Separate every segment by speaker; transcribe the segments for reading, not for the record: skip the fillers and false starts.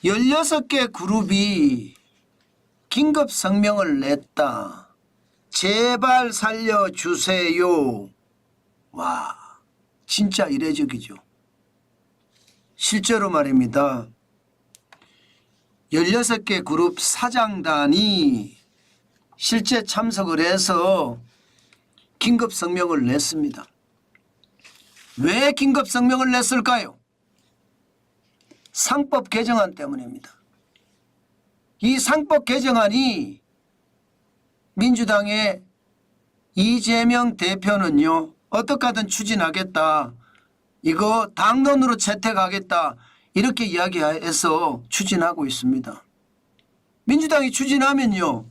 Speaker 1: 16개 그룹이 긴급 성명을 냈다. 제발 살려주세요. 와, 진짜 이례적이죠. 실제로 말입니다. 16개 그룹 사장단이 실제 참석을 해서 긴급 성명을 냈습니다. 왜 긴급 성명을 냈을까요? 상법 개정안 때문입니다. 이 상법 개정안이 민주당의 이재명 대표는요, 어떻게 하든 추진하겠다. 이거 당론으로 채택하겠다. 이렇게 이야기해서 추진하고 있습니다. 민주당이 추진하면요,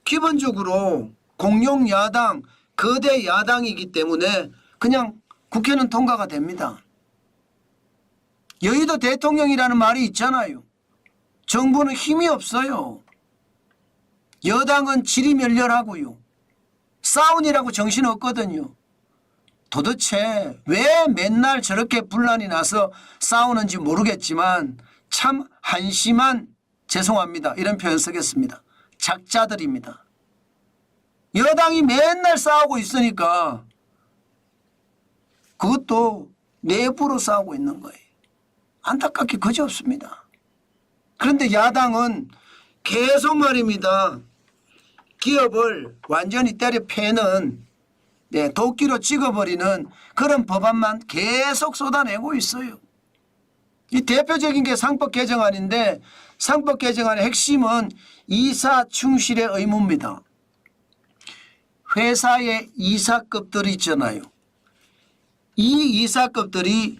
Speaker 1: 기본적으로 공룡 야당, 거대 야당이기 때문에 그냥 국회는 통과가 됩니다. 여의도 대통령이라는 말이 있잖아요. 정부는 힘이 없어요. 여당은 지리멸렬하고요. 싸우니라고 정신없거든요. 도대체 왜 맨날 저렇게 분란이 나서 싸우는지 모르겠지만 참 한심한, 죄송합니다, 이런 표현 쓰겠습니다, 작자들입니다. 여당이 맨날 싸우고 있으니까 그것도 내부로 싸우고 있는 거예요. 안타깝게 그지없습니다. 그런데 야당은 계속 말입니다. 기업을 완전히 때려 패는, 도끼로 찍어버리는 그런 법안만 계속 쏟아내고 있어요. 이 대표적인 게 상법 개정안인데, 상법 개정안의 핵심은 이사 충실의 의무입니다. 회사의 이사급들이 있잖아요. 이 이사급들이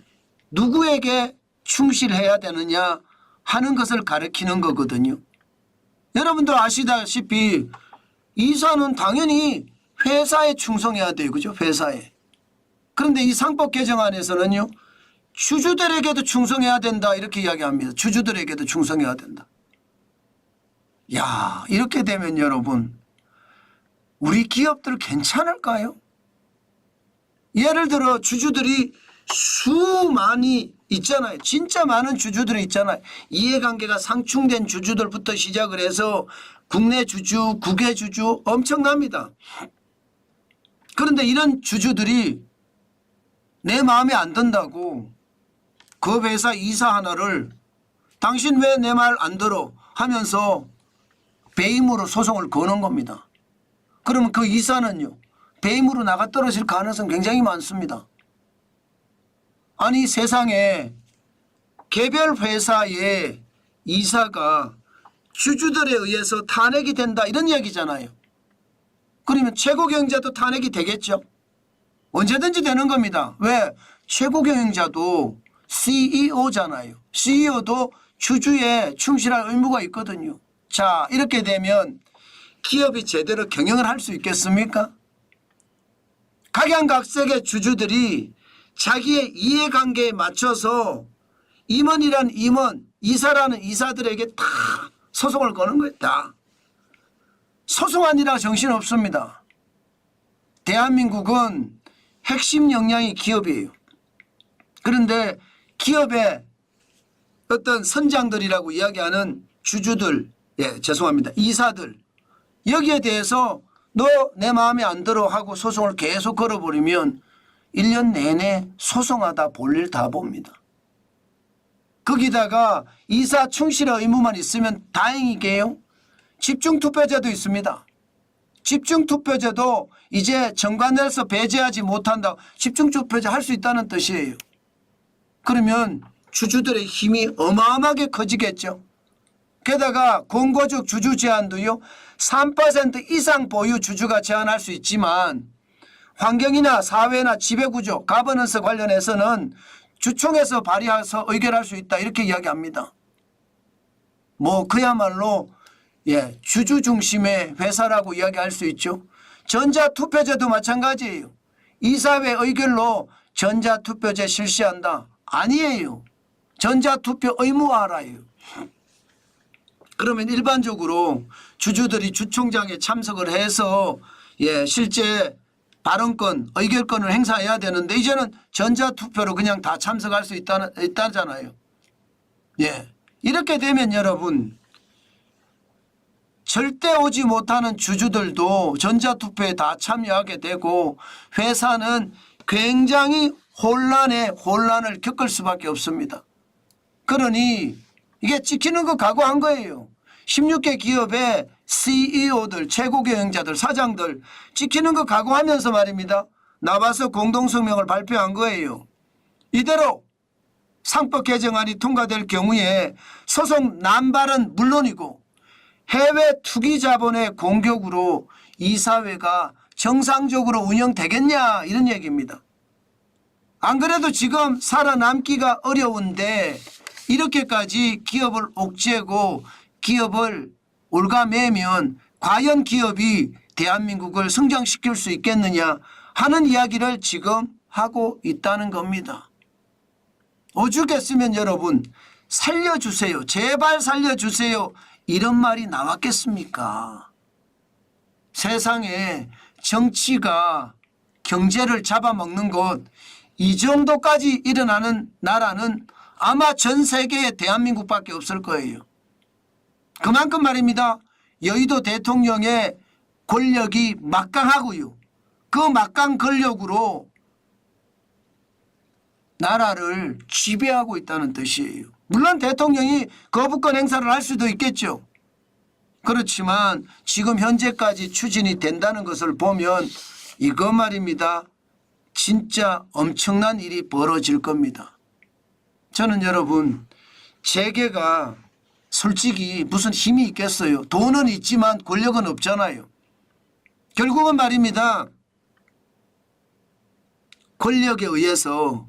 Speaker 1: 누구에게 충실해야 되느냐 하는 것을 가리키는 거거든요. 여러분도 아시다시피 이사는 당연히 회사에 충성해야 돼요. 그죠? 회사에. 그런데 이 상법 개정안에서는요, 주주들에게도 충성해야 된다 이렇게 이야기합니다. 주주들에게도 충성해야 된다. 야, 이렇게 되면 여러분, 우리 기업들 괜찮을까요? 예를 들어 주주들이 수많이 있잖아요. 진짜 많은 주주들이 있잖아요. 이해관계가 상충된 주주들부터 시작을 해서 국내 주주, 국외 주주 엄청납니다. 그런데 이런 주주들이 내 마음에 안 든다고 그 회사 이사 하나를 당신 왜 내 말 안 들어 하면서 배임으로 소송을 거는 겁니다. 그러면 그 이사는요, 배임으로 나가 떨어질 가능성 굉장히 많습니다. 아니, 세상에 개별 회사의 이사가 주주들에 의해서 탄핵이 된다 이런 얘기잖아요. 그러면 최고 경영자도 탄핵이 되겠죠. 언제든지 되는 겁니다. 왜? 최고 경영자도 CEO잖아요. CEO도 주주에 충실할 의무가 있거든요. 자, 이렇게 되면 기업이 제대로 경영을 할 수 있겠습니까? 각양각색의 주주들이 자기의 이해관계에 맞춰서 임원이란 임원, 이사라는 이사들에게 다 소송을 거는 거예요. 다. 소송 아니라 정신없습니다. 대한민국은 핵심 역량이 기업이에요. 그런데 기업의 어떤 선장들이라고 이야기하는 주주들, 죄송합니다, 이사들, 여기에 대해서 너 내 마음에 안 들어 하고 소송을 계속 걸어버리면 1년 내내 소송하다 볼일 다 봅니다. 거기다가 이사 충실의 의무만 있으면 다행이게요. 집중투표제도 있습니다. 집중투표제도 이제 정관에서 배제하지 못한다고 집중투표제 할 수 있다는 뜻이에요. 그러면 주주들의 힘이 어마어마하게 커지겠죠. 게다가 공고적 주주 제한도요, 3% 이상 보유 주주가 제한할 수 있지만 환경이나 사회나 지배구조, 가버넌스 관련해서는 주총에서 발의해서 의결할 수 있다 이렇게 이야기합니다. 뭐 그야말로 주주 중심의 회사라고 이야기할 수 있죠. 전자투표제도 마찬가지예요. 이사회 의결로 전자투표제 실시한다. 아니에요. 전자투표 의무화라예요. 그러면 일반적으로 주주들이 주총장에 참석을 해서 실제 발언권, 의결권을 행사해야 되는데 이제는 전자투표로 그냥 다 참석할 수 있다잖아요. 이렇게 되면 여러분 절대 오지 못하는 주주들도 전자투표에 다 참여하게 되고 회사는 굉장히 혼란을 겪을 수밖에 없습니다. 그러니 이게 찍히는 거 각오한 거예요. 16개 기업의 CEO들, 최고 경영자들, 사장들 찍히는 거 각오하면서 말입니다. 나와서 공동성명을 발표한 거예요. 이대로 상법 개정안이 통과될 경우에 소송 남발은 물론이고 해외 투기 자본의 공격으로 이사회가 정상적으로 운영되겠냐 이런 얘기입니다. 안 그래도 지금 살아남기가 어려운데 이렇게까지 기업을 옥죄고 기업을 올가매면 과연 기업이 대한민국을 성장시킬 수 있겠느냐 하는 이야기를 지금 하고 있다는 겁니다. 오죽했으면 여러분 살려주세요. 제발 살려주세요. 이런 말이 나왔겠습니까? 세상에 정치가 경제를 잡아먹는 것 이 정도까지 일어나는 나라는 아마 전 세계에 대한민국밖에 없을 거예요. 그만큼 말입니다. 여의도 대통령의 권력이 막강하고요. 그 막강 권력으로 나라를 지배하고 있다는 뜻이에요. 물론 대통령이 거부권 행사를 할 수도 있겠죠. 그렇지만 지금 현재까지 추진이 된다는 것을 보면 이거 말입니다. 진짜 엄청난 일이 벌어질 겁니다. 저는 여러분 재계가 솔직히 무슨 힘이 있겠어요. 돈은 있지만 권력은 없잖아요. 결국은 말입니다. 권력에 의해서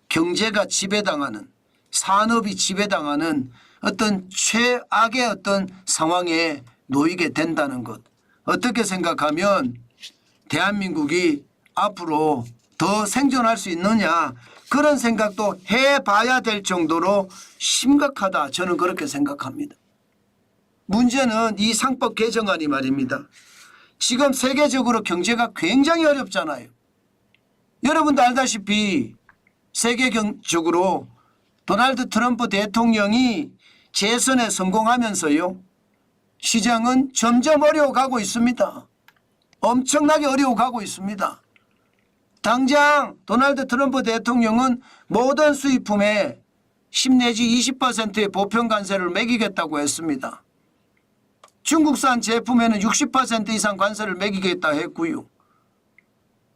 Speaker 1: 경제가 지배당하는 산업이 지배당하는 어떤 최악의 어떤 상황에 놓이게 된다는 것. 어떻게 생각하면 대한민국이 앞으로 더 생존할 수 있느냐 그런 생각도 해봐야 될 정도로 심각하다. 저는 그렇게 생각합니다. 문제는 이 상법 개정안이 말입니다. 지금 세계적으로 경제가 굉장히 어렵잖아요. 여러분도 알다시피 세계적으로 도널드 트럼프 대통령이 재선에 성공하면서요. 시장은 점점 어려워가고 있습니다. 엄청나게 어려워가고 있습니다. 당장 도널드 트럼프 대통령은 모든 수입품에 10 내지 20%의 보편 관세를 매기겠다고 했습니다. 중국산 제품에는 60% 이상 관세를 매기겠다 했고요.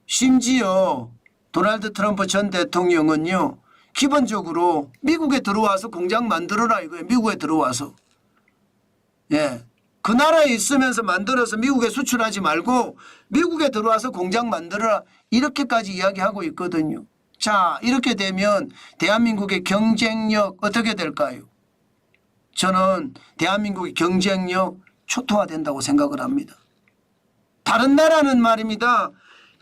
Speaker 1: 심지어 도널드 트럼프 전 대통령은요. 기본적으로 미국에 들어와서 공장 만들어라 이거예요. 미국에 들어와서. 예. 그 나라에 있으면서 만들어서 미국에 수출하지 말고 미국에 들어와서 공장 만들어라 이렇게까지 이야기하고 있거든요. 자, 이렇게 되면 대한민국의 경쟁력 어떻게 될까요? 저는 대한민국의 경쟁력 초토화된다고 생각을 합니다. 다른 나라는 말입니다.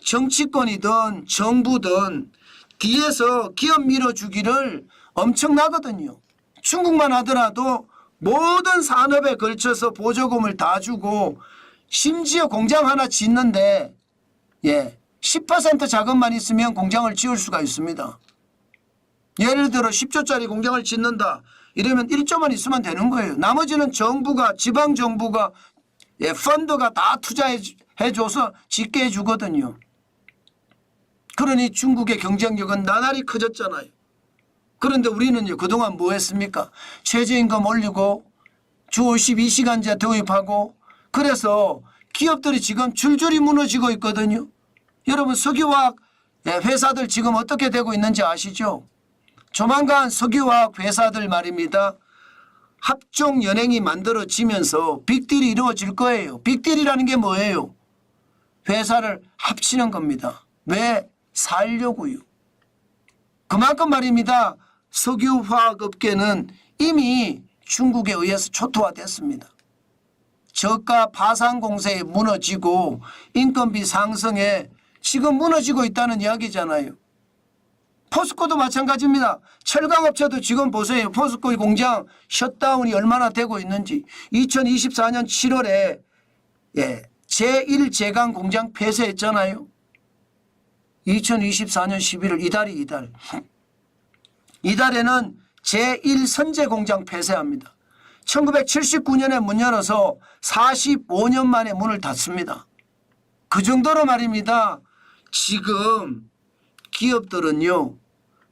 Speaker 1: 정치권이든 정부든 뒤에서 기업 밀어주기를 엄청나거든요. 중국만 하더라도 모든 산업에 걸쳐서 보조금을 다 주고 심지어 공장 하나 짓는데 10% 자금만 있으면 공장을 지을 수가 있습니다. 예를 들어 10조짜리 공장을 짓는다. 이러면 1조만 있으면 되는 거예요. 나머지는 정부가 지방정부가 펀드가 다 투자해줘서 짓게 해주거든요. 그러니 중국의 경쟁력은 나날이 커졌잖아요. 그런데 우리는요 그동안 뭐 했습니까? 최저임금 올리고 주 52시간제 도입하고 그래서 기업들이 지금 줄줄이 무너지고 있거든요. 여러분 석유화학 회사들 지금 어떻게 되고 있는지 아시죠? 조만간 석유화학 회사들 말입니다. 합종 연행이 만들어지면서 빅딜이 이루어질 거예요. 빅딜이라는 게 뭐예요? 회사를 합치는 겁니다. 왜? 살려고요. 그만큼 말입니다. 석유화학업계는 이미 중국에 의해서 초토화됐습니다. 저가 파산공세에 무너지고 인건비 상승에 지금 무너지고 있다는 이야기잖아요. 포스코도 마찬가지입니다. 철강업체도 지금 보세요. 포스코 공장 셧다운이 얼마나 되고 있는지. 2024년 7월에 제1제강 공장 폐쇄했잖아요. 2024년 11월 이달이 이달. 이달에는 제1선제공장 폐쇄합니다. 1979년에 문 열어서 45년 만에 문을 닫습니다. 그 정도로 말입니다. 지금 기업들은요,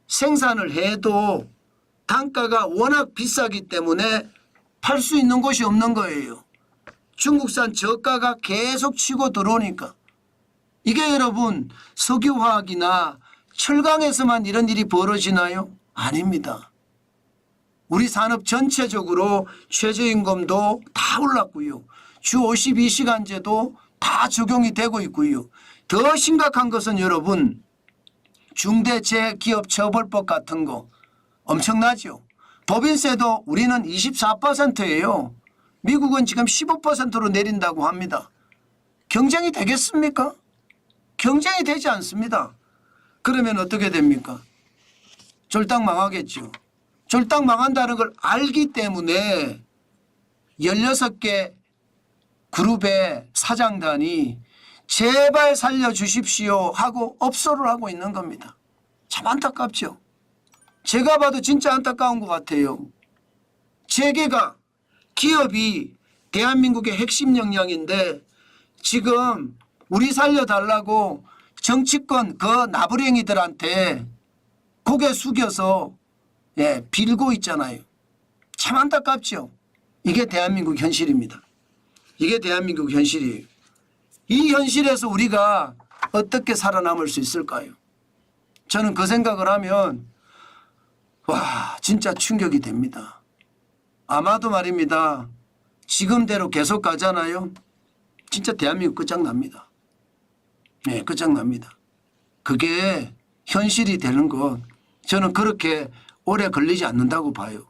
Speaker 1: 생산을 해도 단가가 워낙 비싸기 때문에 팔 수 있는 곳이 없는 거예요. 중국산 저가가 계속 치고 들어오니까. 이게 여러분 석유화학이나 철강에서만 이런 일이 벌어지나요? 아닙니다. 우리 산업 전체적으로 최저임금도 다 올랐고요. 주 52시간제도 다 적용이 되고 있고요. 더 심각한 것은 여러분 중대재해기업처벌법 같은 거 엄청나죠. 법인세도 우리는 24%예요. 미국은 지금 15%로 내린다고 합니다. 경쟁이 되겠습니까? 경쟁이 되지 않습니다. 그러면 어떻게 됩니까? 쫄딱 망하겠죠. 쫄딱 망한다는 걸 알기 때문에 16개 그룹의 사장단이 제발 살려주십시오 하고 업소를 하고 있는 겁니다. 참 안타깝죠. 제가 봐도 진짜 안타까운 것 같아요. 재계가 기업이 대한민국의 핵심 역량인데 지금 우리 살려달라고 정치권 그 나부랭이들한테 고개 숙여서 빌고 있잖아요. 참 안타깝죠. 이게 대한민국 현실입니다. 이게 대한민국 현실이에요. 이 현실에서 우리가 어떻게 살아남을 수 있을까요? 저는 그 생각을 하면 와 진짜 충격이 됩니다. 아마도 말입니다. 지금대로 계속 가잖아요. 진짜 대한민국 끝장납니다. 네, 끝장납니다. 그게 현실이 되는 것 저는 그렇게 오래 걸리지 않는다고 봐요.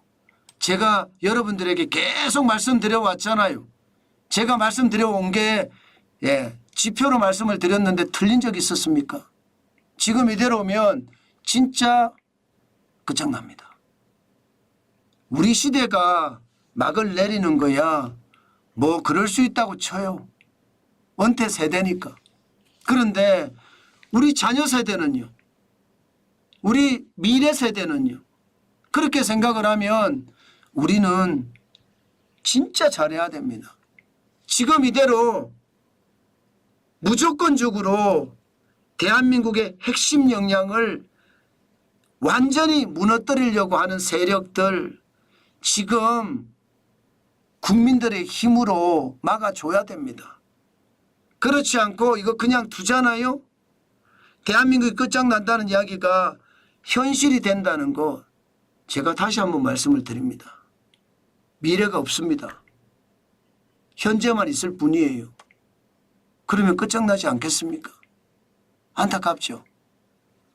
Speaker 1: 제가 여러분들에게 계속 말씀드려 왔잖아요. 제가 말씀드려 온 게 지표로 말씀을 드렸는데 틀린 적이 있었습니까? 지금 이대로면 진짜 끝장납니다. 우리 시대가 막을 내리는 거야 뭐 그럴 수 있다고 쳐요. 은퇴 세대니까. 그런데 우리 자녀 세대는요. 우리 미래 세대는요. 그렇게 생각을 하면 우리는 진짜 잘해야 됩니다. 지금 이대로 무조건적으로 대한민국의 핵심 역량을 완전히 무너뜨리려고 하는 세력들 지금 국민들의 힘으로 막아줘야 됩니다. 그렇지 않고 이거 그냥 두잖아요. 대한민국이 끝장난다는 이야기가 현실이 된다는 거 제가 다시 한번 말씀을 드립니다. 미래가 없습니다. 현재만 있을 뿐이에요. 그러면 끝장나지 않겠습니까? 안타깝죠.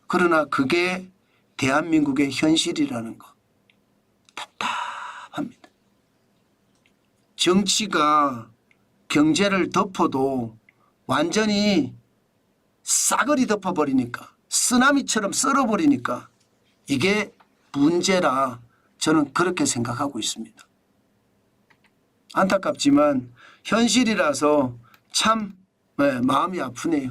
Speaker 1: 그러나 그게 대한민국의 현실이라는 거 답답합니다. 정치가 경제를 덮어도 완전히 싸그리 덮어버리니까 쓰나미처럼 썰어버리니까 이게 문제라 저는 그렇게 생각하고 있습니다. 안타깝지만 현실이라서 참 마음이 아프네요.